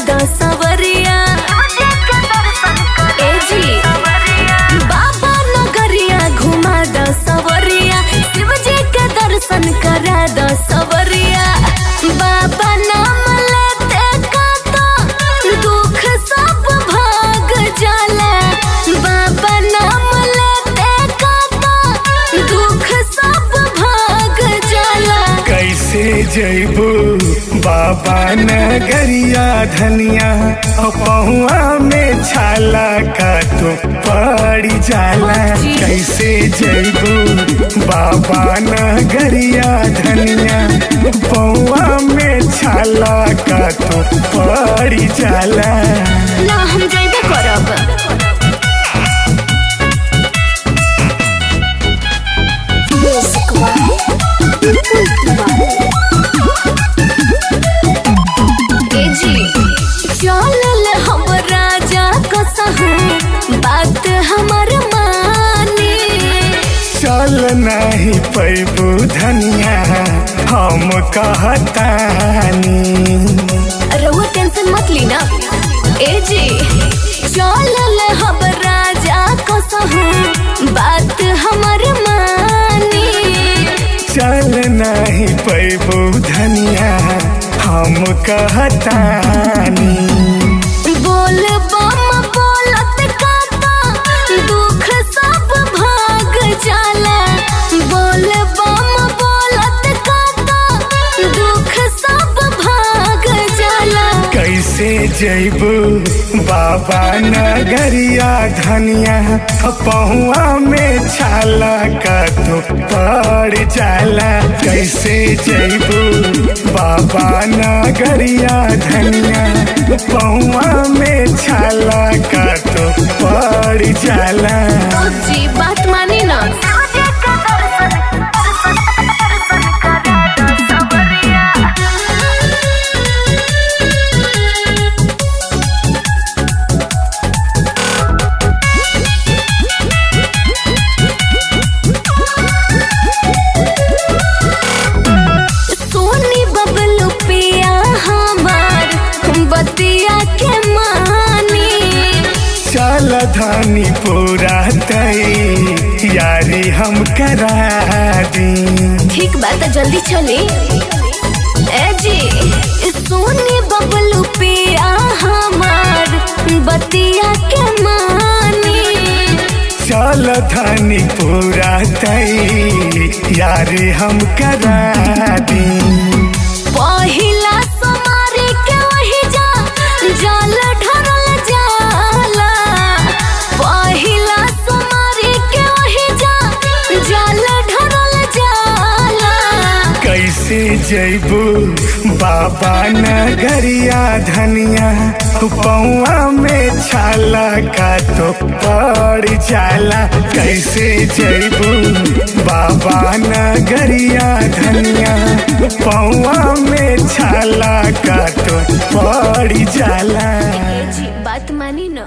दो सवरिया। ए जी बाबा नगरिया घुमा दो सवरिया, शिव जी के दर्शन करा दो सवरिया। बाबा नाम लेते का तो दुख सब भाग जाला, बाबा नाम लेते का तो दुख सब भाग जाला। कैसे जैबू बाबा नगरिया धनिया, पहुआ में छाला का तो पड़ी जाला। कैसे जैबू बाबा नगरिया धनिया, पहुआ में छाला का तो पड़ी जाला। ना हम जैबे करब। चल हम राजा कसहू बात हमर मानी। चल नहीं पैबू धनिया हम कहतानी। रहुआ टेंशन मत ली ना। ए जी चल हम राजा कसहू बात हमर मानी। चल नहीं पैबू धनिया हम कहतानी। बोल बम बोलत काता दुख सब भाग जाला, बोल बम बोलत काता दुख सब भाग जाला। कैसे जैबू बाबा नगरिया धनिया, पहुआ में छाला का तो पड़ जाला। कैसे जैबू बाबा नगरिया धनिया, पहुआ में छाला का तो पड़ जाला। जी बात मानी ना। चल धानी पूरा तई यारी हम करा दी। ठीक बात जल्दी चले। ए जी सोनी बबलू पिया हमार बतिया के मानी। चल धानी पूरा तई यारी हम करा दी। पहिला समारी के वही जा जल ढरल जाला, पहिला समारी के वही जा जल ढरल जाला। कैसे जैबू बाबा नगरिया धनिया, पौआ में छाला का तो पड़ जाला। कैसे जैबू बाबा नगरिया धनिया, पौआ में छाला का तो पड़ जाला। जी बात मानी ना।